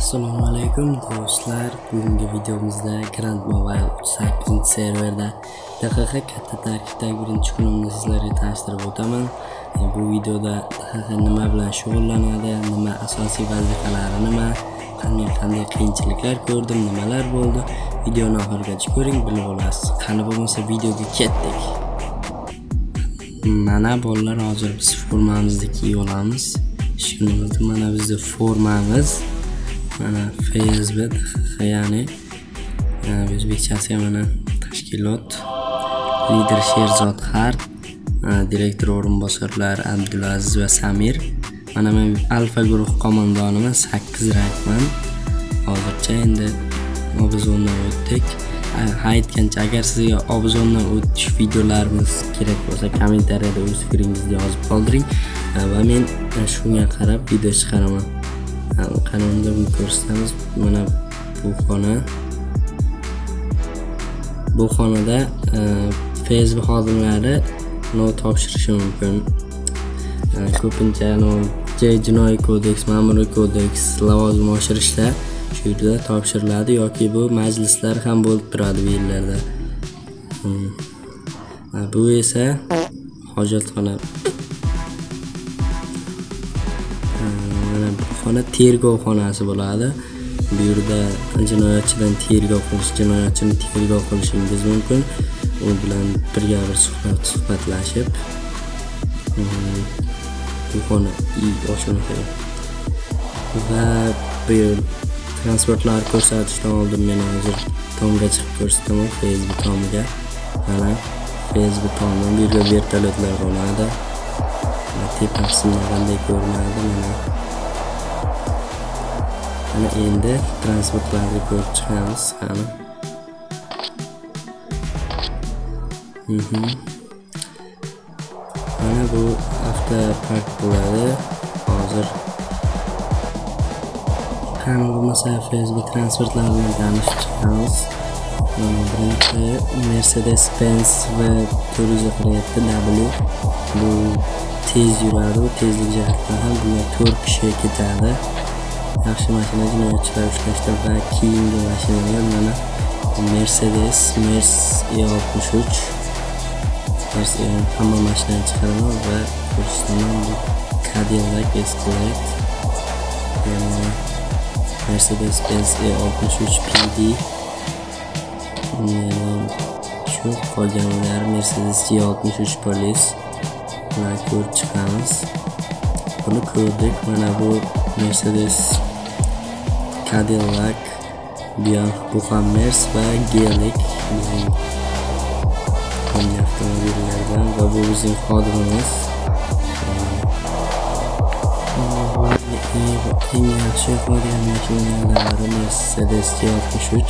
Assalomu alaykum do'stlar. Bugungi videomizda Grand Mobile 8-serverda DXX katta tarkibdagi birinchi kunimni sizlarga tanishtirib o'taman. Bu videoda DXX nima bilan shug'ullanadi, nima asosiy vazifalari nima, qanday qiyinchiliklar ko'rdim, nimalar bo'ldi. Videoni oxirigacha ko'ring, bilib olasiz. Qani bo'lmasa videoga ketdik. Mana bolalar, hozir biz formamizni kiyib olamiz. Ishimizda mana bizning formamiz. Mana FSB ya'ni o'zbekchasiga mana tashkilot lider Sherzod Xart, direktor o'rinbosarlar Abdulaziz va Samir. Mana men alfa guruh qo'mondoniman, 8 rankman. Hozircha endi obzordan o'tdik. Aytgancha, agar sizga obzordan o'tish videolarimiz kerak bo'lsa, kommentariyada o'z fikringizni yozib qoldiring va men shunga qarab video chiqaraman. Qanunda buni ko'rsatamiz. Mana bu xonada Facebook xodimlari topshirishi mumkin. Ko'pincha jinoiy kodeks, ma'muriy kodeks, lavozim oshirishda shu yerda topshiriladi yoki bu majlislar ham bo'lib turadi bu yerlarda. Bu esa hojatxona. Xona tergov xonasi bo'ladi. Bu yerda jinoyatchidan tergov qilish, jinoyatchini tergov qilishingiz mumkin. U bilan birga bir suhbatlashib, bu xona ochiladi. Va bu transportlar ko'rsatishdan oldin men hozir tomga chiqib ko'rsataman, Facebook tomiga. Mana Facebook tomdan bu yerga vertolyotlar bo'ladi. Tepa qismida qanday ko'rinadi mana. Mana endi transportlarni ko'rib chiqamiz. Mana bu avtopark bo'ladi. Hozir qani bo'lmasa Facebook transportlarini tanishib chiqamiz. Birinchi Mercedes-Benz va 447W. Bu tez yuradi, tezlik jihatdan ham bunga 4 kishi ketadi. Yaxshi mashina, jinoyatchilar ushlashda va keyingi mashinaga mana Mercedes E63. Hamma mashinani chiqaraman va ko'rsataman. Bu Cadillac Escalade, Mercedes-Benz E63 PD. Shu qolganlar Mercedes G63 Police. Buni ko'rib chiqamiz. Buni ko'rdik. Mana bu Mercedes, Cadillac, bu ham Mercedes va Gelik bizning avtomobillardan va bu bizning xodimimiz. Eng yaxshi qolgan mashinalar Mercedes G63.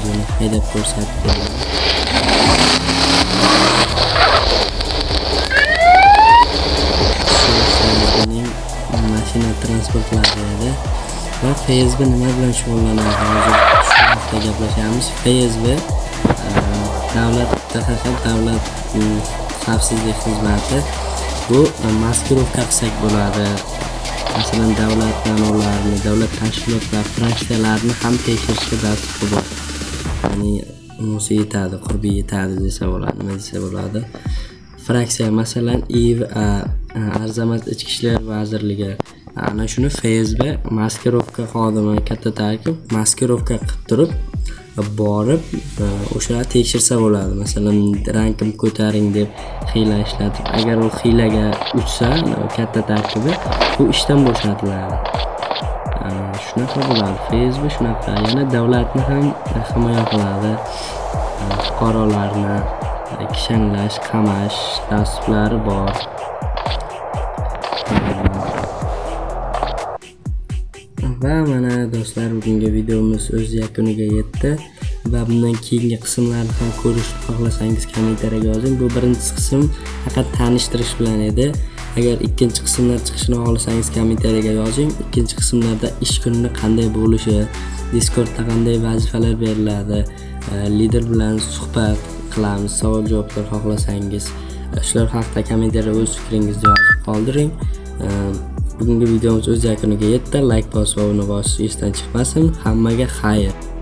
Buni haydab ko'rsatib beraman. Mashina transportlari va FSB nima bilan shug'ullanadi? Hozir shu haqida gaplashamiz. FSB davlat xavfsizlik xizmati. Bu maskirovka qilsak bo'ladi. Masalan, davlat ma'murlarini, davlat tashkilotlar, fraksiyalarni ham tekshirishga dastur bor. Ya'ni unisi yetadi, qurbi yetadi desa bo'ladi, nima desa bo'ladi. Fraksiya, masalan, Arzamat ichki ishlar vazirligi. Ana shuni FSB maskirovka xodimi, katta tarkib maskirovka qilib turib borib o'sha tekshirsa bo'ladi. Masalan, rangim ko'taring deb hiyla ishlatib, agar u hiylaga uchsa katta tarkibi, bu ishdan bo'shatiladi. Shunaqa bo'ladi. FSB shunaqa. Yana davlatni ham himoya qiladi. Fuqarolarni kishanlash, qamash dasturlari bor. Va mana do'stlar, bugungi videomiz o'z yakuniga yetdi va bundan keyingi qismlarni ham ko'rishni xohlasangiz kommentariyaga yozing. Bu birinchi qism faqat tanishtirish bilan edi. Agar ikkinchi qismlar chiqishini xohlasangiz kommentariyaga yozing. Ikkinchi qismlarda ish kuni qanday bo'lishi, Discordda qanday vazifalar beriladi, lider bilan suhbat qilamiz, savol-javoblar xohlasangiz. Shular haqida kommentariyada o'z fikringizni yozib qoldiring. Bugungi videomiz o'z yakuniga yetdi. Like bosib, obuna bosish esdan chiqmasin. Hammaga xayr.